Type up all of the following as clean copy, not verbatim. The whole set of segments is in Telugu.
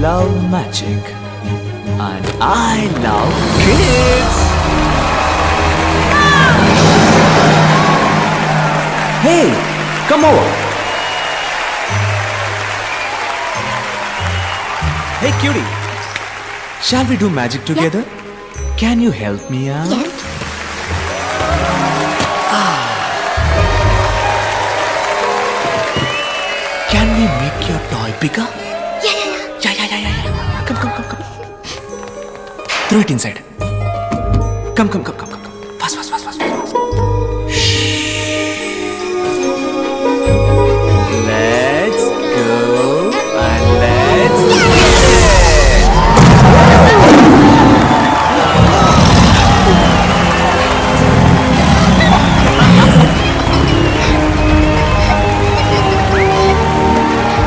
Love magic, and I love kids. Hey, come over. Hey, cutie. Shall we do magic together? Yeah. Can you help me out? Yes. Can we make your toy bigger? Yeah. Yeah. Come. Throw it inside. Come. Fast. Shh. Let's go and let's get it.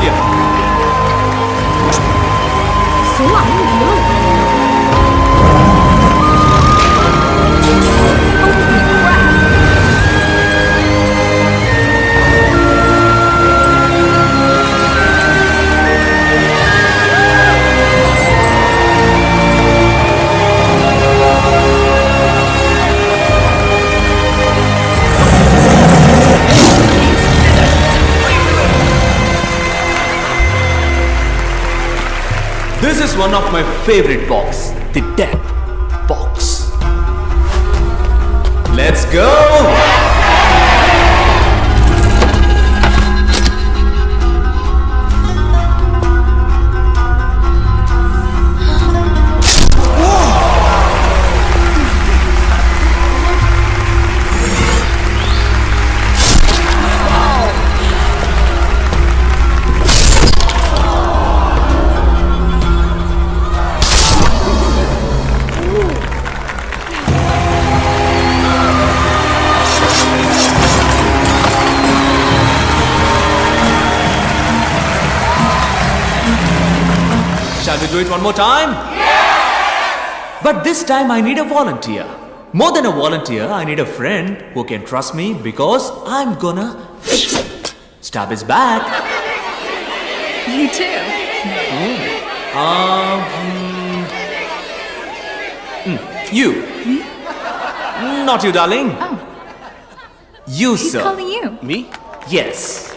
Yeah. 谁玩你了？ This is one of my favorite box, the death box. Let's go! Shall we do it one more time? Yeah! But this time I need a volunteer. More than a volunteer, I need a friend who can trust me because I'm gonna stab his back. You too. You. Me? Not you, darling. Oh. You, He's sir. calling you. Me? Yes.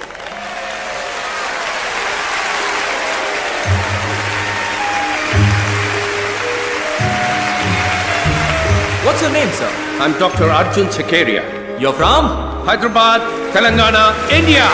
What's your name, sir? I'm Dr. Arjun Sakaria. You're from? Hyderabad, Telangana, India.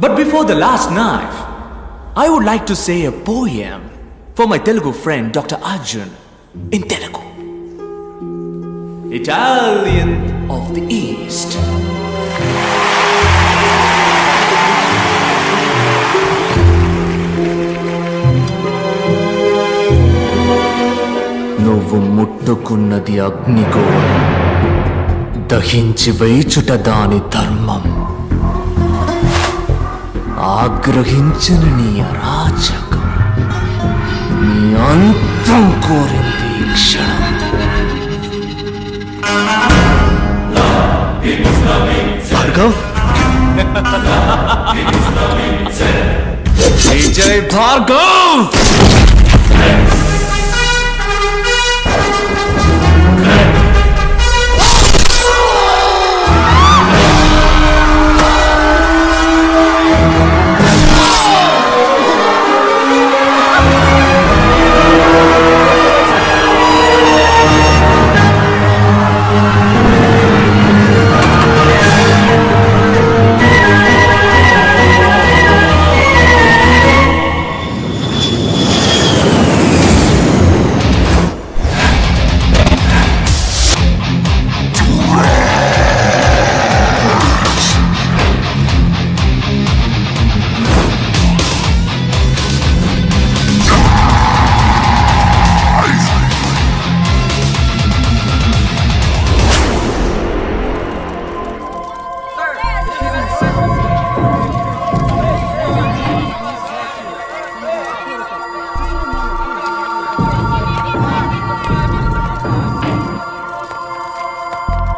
But before the last knife, I would like to say a poem for my Telugu friend Dr. Arjun in Telugu. Italian of the East. నువ్వు ముట్టుకున్నది అగ్నిగోళం, దహించి వేచుట దాని ధర్మం. ఆగ్రహించిన నీ అరాచకం నీ అంతం కోరింది ఈ క్షణం. భార్గవ్, జై Bhargav.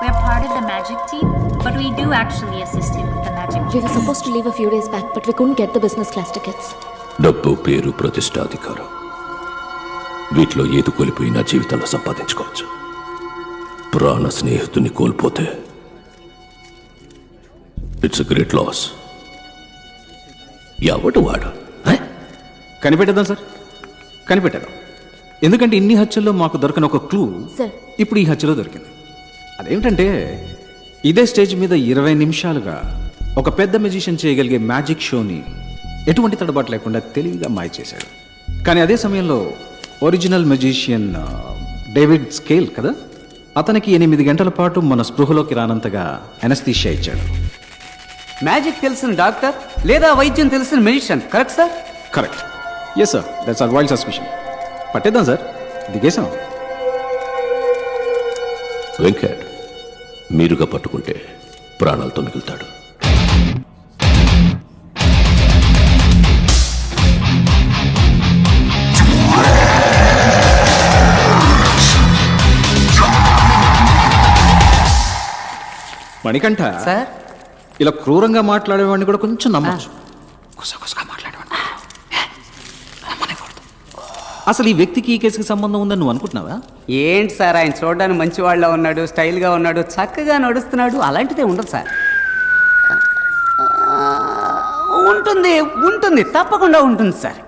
We're part of the magic team, but we do actually assist him with the magic. We were supposed to leave a few days back, but we couldn't get the business class tickets. డబ్బు, పేరు, ప్రతిష్ట, అధికారం వీటిలో ఏది కోల్పోయినా జీవితంలో సంపాదించుకోవచ్చు. ప్రాణ స్నేహితుని కోల్పోతే ఇట్స్ గ్రేట్ లాస్. ఎవడు వాడు? కనిపెట్టేద్దాం సార్, కనిపెట్టేద్దాం. ఎందుకంటే ఇన్ని హత్యల్లో మాకు దొరకని ఒక క్లూ సార్. ఇప్పుడు ఈ హత్యలో దొరికింది. అదేంటంటే ఇదే స్టేజ్ మీద 20 నిమిషాలుగా ఒక పెద్ద మెజిషియన్ చేయగలిగే మ్యాజిక్ షోని ఎటువంటి తడబాటు లేకుండా తెలివిగా మాయ చేశాడు. కానీ అదే సమయంలో ఒరిజినల్ మెజిషియన్ డేవిడ్ స్కేల్ కదా, అతనికి 8 గంటల పాటు మన స్పృహలోకి రానంతగా అనస్థీషియా ఇచ్చాడు. మ్యాజిక్ తెలిసిన డాక్టర్ లేదా వైద్యం తెలిసిన magician, correct sir? Correct. Yes sir, that's our wild suspicion. పట్టేద్దాం సార్, దిగేసాం. వెంకట్ మీరుగా పట్టుకుంటే ప్రాణాలతో మిగులుతాడు. మణికంఠ సార్, ఇలా క్రూరంగా మాట్లాడేవాడిని కూడా కొంచెం నమ్మచ్చు. గుసగుసగా మాట్లాడేవాడిని అసలు ఈ వ్యక్తికి ఈ కేసుకి సంబంధం ఉందని నువ్వు అనుకుంటున్నావా? ఏంటి సార్, ఆయన చూడడానికి మంచి వాళ్ళ ఉన్నాడు, స్టైల్గా ఉన్నాడు, చక్కగా నడుస్తున్నాడు. అలాంటిదే ఉండదు సార్. ఉంటుంది ఉంటుంది, తప్పకుండా ఉంటుంది సార్.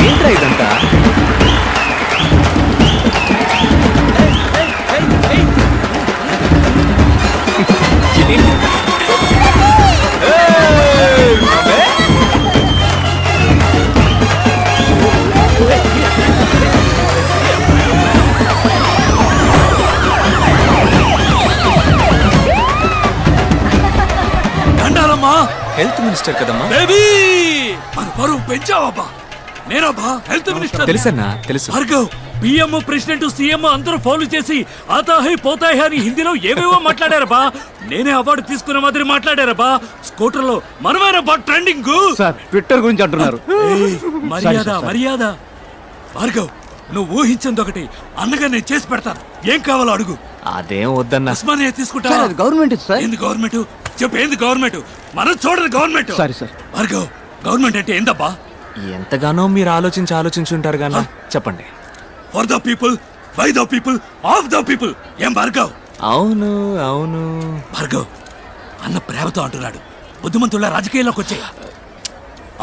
ఏంట్రా ఇదంతా? హెల్త్ మినిస్టర్ కదమ్మా. మన పరువు పెంచావబ్బా. నేనబ్బా హెల్త్ మినిస్టర్. తెలుసన్నా, తెలుసు. భార్గవ్, పిఎం, ప్రెసిడెంట్, సీఎం అందరూ ఫౌలు చేసి ఆతాహై పోతాయి అని హిందీలో ఏవేవో మాట్లాడారబ్బా. నేనే అవార్డు తీసుకున్న మాదిరి మాట్లాడారబ్బా. స్కూటర్ లో మనమేనబ్బా ట్రెండింగ్. సార్, ట్విట్టర్ గురించి అంటున్నారు. మర్యాద మర్యాద. భార్గవ్, నువ్వు ఊహించింది ఒకటి, అన్నగా నేను చేసి పెడతాను. ఏం కావాలో అడుగు. అదేం వద్దన్నా. ఉస్మానియా తీసుకుంటా. సార్, అది గవర్నమెంట్ సార్. ఏంది గవర్నమెంట్? చెప్పు, ఏంది గవర్నమెంట్? మనం చూడరు government. Sorry sir. Bhargav, government అంటే ఏందబ్బా? ఎంతగానో మీరు ఆలోచించుంటారు గానా. చెప్పండి. For the people, by the people, of the people. ఏం భార్గవ్? అవును అవును. భార్గవ్, అన్న ప్రేమతో అంటున్నాడు. బుద్ధిమంతుల రాజకీయాల్లోకి వచ్చే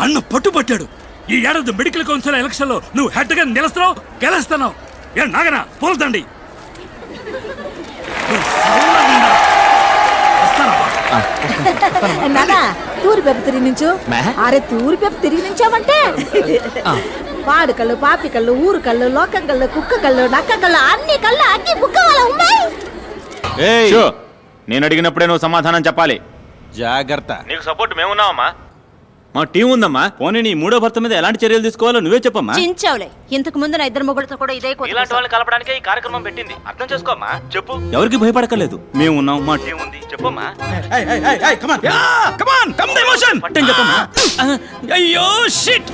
అన్న పట్టుబట్టాడు. ఈ ఏడాది మెడికల్ కౌన్సిల్ ఎలక్షన్ లో నువ్వు హెడ్ గా నిలుస్తున్నావు, గెలుస్తున్నావు. ఏ నాగనా పోల్దండి. నానా తూరి పెప్ప తిరిగి నుంచు. అరే తూరి పెప్ప తిరిగి నుంచామంటే పాడు కళ్ళు, పాపి కళ్ళు, ఊరు కళ్ళు, లోకం కళ్ళు, కుక్క కళ్ళు, నక్క కళ్ళు, అన్ని కళ్ళు అన్ని బుక్క వాళ్ళ ఉన్నాయి. నేను అడిగినప్పుడే నువ్వు సమాధానం చెప్పాలి. జాగ్రత్త. నీకు సపోర్ట్ మేమున్నావమ్మా. మా టీం ఉందమ్మా. పోనీ నీ మూడో భర్త మీద ఎలాంటి చర్యలు తీసుకోవాలో నువ్వే చెప్పమ్మా. చించావులే ఇంతకు ముందు నా ఇద్దరు మొగుడుతో కూడా ఇదే ఇలాంటి వాళ్ళని కలపడానికి ఈ కార్యక్రమం పెట్టింది. అర్థం చేసుకోమ్మా. చెప్పు. ఎవరికి భయపడకలేదు. మేము ఉన్నాం, మా టీం ఉంది. చెప్పమ్మా. పట్టని చెప్పమ్మా. అయ్యో షిట్.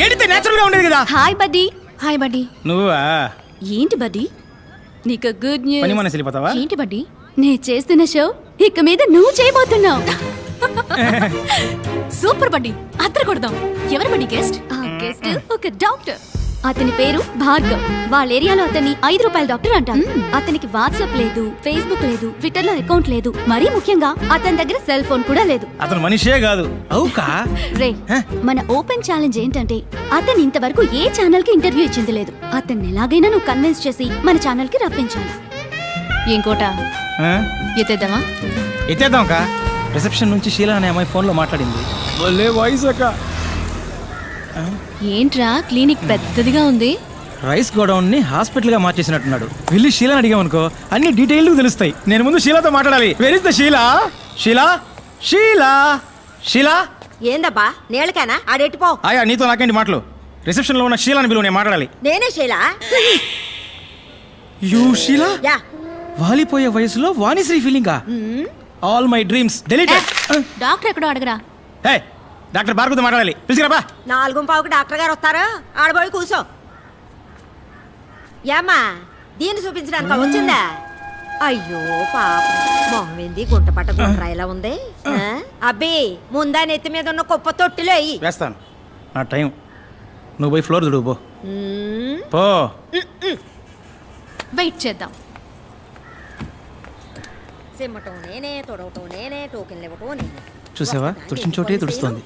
ఏడితే నేచురల్ గా ఉండేది కదా. Hi buddy. Hi buddy. నువ్వా? ఏంటి బడ్డీ నీకు గుడ్ పని న్యూస్. మనసు వెళ్ళిపోతావా? ఏంటి బడ్డీ నేను చేస్తున్న షో ఇక మీద నువ్వు చేయబోతున్నావు. సూపర్ బడ్డీ అద్దరు కొడదాం. ఎవరు బడ్డీ గెస్ట్? గెస్ట్ ఒక డాక్టర్. అతని పేరు భార్గవ్. వాళ్ళ ఏరియాలో అతన్ని ₹5 డాక్టర్ అంటారు. అతనికి వాట్సాప్ లేదు, ఫేస్బుక్ లేదు, ట్విట్టర్ లో అకౌంట్ లేదు. మరీ ముఖ్యంగా అతని దగ్గర సెల్ ఫోన్ కూడా లేదు. అతను మనిషే కాదు. అవుకా? రే మన ఓపెన్ ఛాలెంజ్ ఏంటంటే అతను ఇంతవరకు ఏ ఛానల్ కి ఇంటర్వ్యూ ఇచ్చింది లేదు. అతన్ని ఎలాగైనా నువ్వు కన్విన్స్ చేసి మన ఛానల్ కి రప్పించాలి. ఇంకోట ఎత్తేద్దామా? ఎత్తేద్దాం అక్క. రిసెప్షన్ నుంచి షీలా అనే అమ్మాయి ఫోన్ లో మాట్లాడింది. భలే వాయిస్ అక్క. ఏంట్రా క్లినిక్ పెద్దదిగా ఉంది. రైస్ గోడౌన్ ని హాస్పిటల్ గా మార్చేసినట్టున్నాడు. వెళ్ళి షీలాని అడిగామనుకో అన్ని డీటెయిల్ తెలుస్తాయి. నేను ముందు షీలాతో మాట్లాడాలి. Where is the Sheela? Sheela Sheela Sheela. ఏందబ్బా నేలకేనా ఆడెట్టిపో. ఆయా నీతో నాకేంటి మాటలు? రిసెప్షన్ లో ఉన్న షీలాని బిలువ, నేను మాట్లాడాలి. నేనే శైలా. యూ షీలా? యా వాలిపోయే వయసులో వాణిశ్రీ ఫీలింగా? All my dreams deleted. Doctor ఎక్కడో అడగరా. హే డాక్టర్ భార్గవతో మాట్లాడాలి. పిలిచిరాబా. 4:15కి డాక్టర్ గారు వస్తారు. ఆడబోయి కూర్చో. ఏమ్మా దీన్ని చూపించడానికి వచ్చిందా? అయ్యో పాప మొహం ఏంది గుంట పట్ట గుండ్రా ఇలా ఉంది. అబ్బి ముందా నెత్తి మీద ఉన్న కుప్ప తొట్టిలో అయ్యి వేస్తాను. నా టైం. నువ్వు పోయి ఫ్లోర్ దుడువు పో. పో. వెయిట్ చేద్దాం. సిమ్మటం నేనే, తొడవటం నేనే, టోకెన్లు ఇవ్వటం నేనే. చూసావా తుడిచిన చోటే తుడుస్తోంది.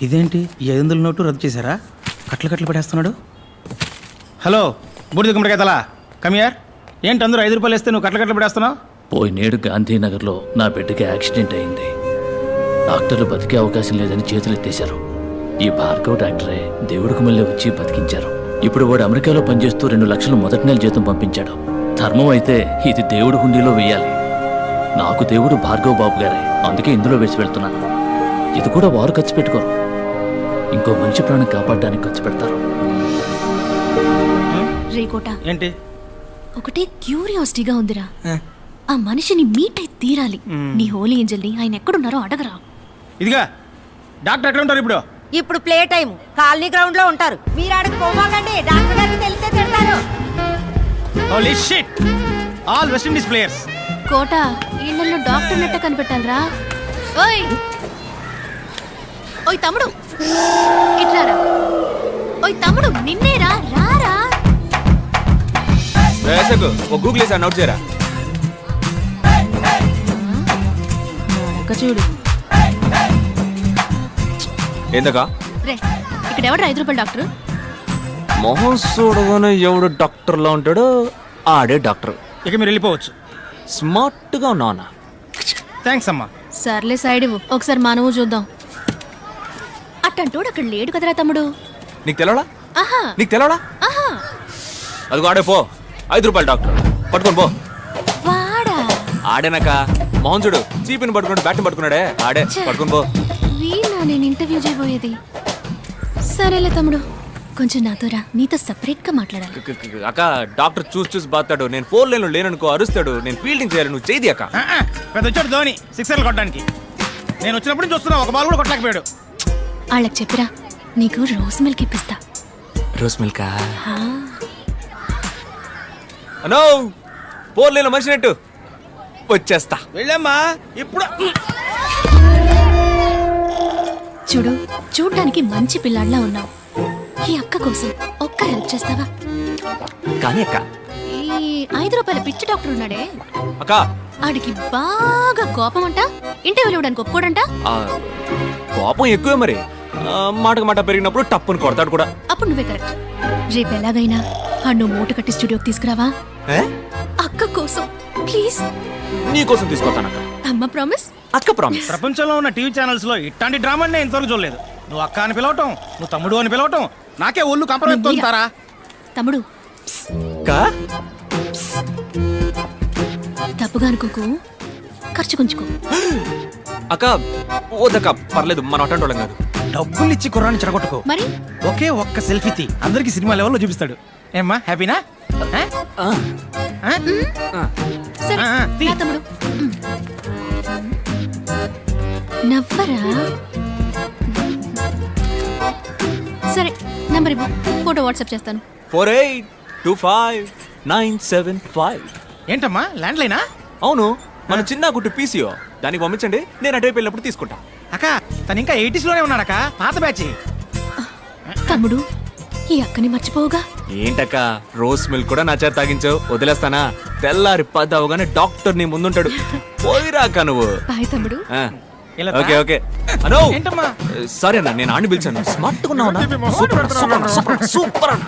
ఇదేంటి ఈ 500 నోటు రద్దు చేశారా? కట్లు కట్లు పడేస్తున్నాడు. హలో బూడిద గుమ్మడికాయ తలా కమియార్. ఏంటి అందరూ ₹5 వేస్తే నువ్వు కట్లు కట్లు పడేస్తున్నావు? పోయినేడు గాంధీనగర్లో నా బిడ్డకి యాక్సిడెంట్ అయింది. డాక్టర్లు బతికే అవకాశం లేదని చేతులు ఎత్తేశారు. ఈ భార్గవ్ డాక్టరే దేవుడికి మళ్ళీ వచ్చి బతికించారు. ఇప్పుడు వాడు అమెరికాలో పనిచేస్తూ 2 లక్షలు మొదటి నెల జీతం పంపించాడు. ధర్మం అయితే ఇది దేవుడి హుండీలో వేయాలి. నాకు దేవుడు భార్గవ్ బాబు గారే, అందుకే ఇందులో వేసి వెళ్తున్నాను. ఇది కూడా వారు ఖర్చు పెట్టుకోరు, ఇంకో మంచి ప్రాణం కాపాడడానికి ఖర్చు పెడతారు. రేకోట ఏంటి? ఒకటే క్యూరియాసిటీగా ఉందిరా. ఆ మనిషిని మీట్ అయి తీరాలి. నీ హోలీ ఏంజల్ని ఆయన ఎక్కడున్నారో అడగరా. ఇదిగా డాక్టర్ ఎక్కడ ఉంటారు ఇప్పుడు? ఇప్పుడు ప్లే టైం కాలనీ గ్రౌండ్ లో ఉంటారు. మీరు ఆడకు పోవాలండి. డాక్టర్ గారికి తెలిస్తే తిడతారు. Holy shit. All West Indies players. కోట ఇళ్లలో డాక్టర్ నెట్ట కనిపెట్టాలరా. ఓయ్ ఓయ్ తమ్ముడు ఇట్లారా. ఓయ్ తమ్ముడు నిన్నేరా, రారా. గూగుల్ వేసి నోట్ చేయరా. చూడు ఏందకా రే ఇక్కడ ఎవడు ₹5 డాక్టర్? మొహం చూడగానే ఎవడు డాక్టర్లా ఉంటాడో ఆడే డాక్టర్. ఇక మీరు వెళ్ళిపోవచ్చు. స్మార్ట్గా ఉన్నావునా. థ్యాంక్స్ అమ్మా. సర్లే సైడ్ ఇవ్వు. ఒకసారి మానవు చూద్దాం. అట్టంటోడు అక్కడ లేడు కదరా తమ్ముడు. నీకు తెలవడా? ఆహా నీకు తెలవడా? ఆహా అదిగో ఆడే పో. ₹5 డాక్టర్ పట్టుకొని పో. వాడా ఆడేనాక మొహం చూడు. చీపిని పట్టుకున్నాడు, బ్యాట్ని పట్టుకున్నాడే ఆడే. పట్టుకొని పో. వీళ్ళ నేను ఇంటర్వ్యూ చేయబోయేది. సరేలే తమ్ముడు కొంచెం నాతో రా, నీతో సపరేట్ గా మాట్లాడాలి. అక్క డాక్టర్ చూసి బాతాడు. నేను 4 లైన్లో లేననుకో అరుస్తాడు. నేను ఫీల్డింగ్ చేయాలి, నువ్వు చేయి అక్క. పెద్ద వచ్చాడు ధోని 6 కొట్టడానికి. నేను వచ్చినప్పుడు చూస్తున్నా, ఒక బాల్ కూడా కొట్టలేకపోయాడు. వాళ్ళకి చెప్పిరా నీకు రోజ్ మిల్క్ ఇప్పిస్తా. రోజ్ మిల్కా? అనో 4 లైన్లో మనిషి నెట్టు వచ్చేస్తా. వెళ్ళమ్మా ఇప్పుడు. చూడు చూడ్డానికి మంచి పిల్లాడిలా ఉన్నావు. ఈ అక్క కోసం ఒక్క హెల్ప్ చేస్తావా? కానీ అక్క ఈ ₹5 పిచ్చి డాక్టర్ ఉన్నాడే అక్క, ఆడికి బాగా కోపం అంట. ఇంటర్వ్యూ ఇవ్వడానికి ఒప్పుకోడంట. కోపం ఎక్కువే మరి. మాటకు మాట పెరిగినప్పుడు టప్పుని కొడతాడు కూడా. అప్పుడు నువ్వే కరెక్ట్. రేపు ఎలాగైనా నువ్వు మూట కట్టి స్టూడియోకి తీసుకురావా? అక్క కోసం ప్లీజ్. నీ కోసం తీసుకొస్తానక్క. అమ్మ ప్రామిస్. అక్క ప్రామిస్. ప్రపంచంలో ఉన్న టీవీ ఛానల్స్ లో ఇట్లాంటి డ్రామా నేను ఇంతవరకు చూడలేదు. నువ్వు అక్క అని పిలవటం, నువ్వు తమ్ముడు అని పిలవటం నాకే ఒళ్ళు కంపరెత్తుంటారా? తమ్ముడు తప్పుగా అనుకోకు, ఖర్చు కొంచుకో. అక్క ఓదక్క పర్లేదు మన అటెండ్ వాళ్ళం కాదు. డబ్బులు ఇచ్చి కుర్రాన్ని చెడగొట్టుకో. మరి ఒకే ఒక్క సెల్ఫీ తీ, అందరికి సినిమా లెవెల్లో చూపిస్తాడు. ఏమ్మా హ్యాపీనా? సరే తీ. రా తమ్ముడు. నవ్వరా? సరే నంబర్ ఇవ్వు, ఫోటో వాట్సాప్ చేస్తాను. 48259755. ఏంటమ్మా ల్యాండ్ లైనా? అవును, మన చిన్న గుట్టు పీసీఓ. దానికి పంపించండి, నేను అటువైపు వెళ్ళినప్పుడు తీసుకుంటా. అక్క తను ఇంకా 80s లోనే ఉన్నాడక్క, పాత బ్యాచ్. తమ్ముడు ఈ అక్కని మర్చిపోవుగా. ఏంటక్క రోస్ మిల్క్ కూడా నా చేత తాగించావు, వదిలేస్తానా? తెల్లారి 10 అవగానే డాక్టర్ నీ ముందుంటాడు. పోయిరాక నువ్వు. బాయ్ తమ్ముడు. ఇలా ఓకే ఓకే. అనో ఏంటమ్మా? సరే అన్న, నేను ఆడిని పిలిచాను. స్మార్ట్ గా ఉన్నావు. సూపర్ సూపర్ సూపర్ అన్న.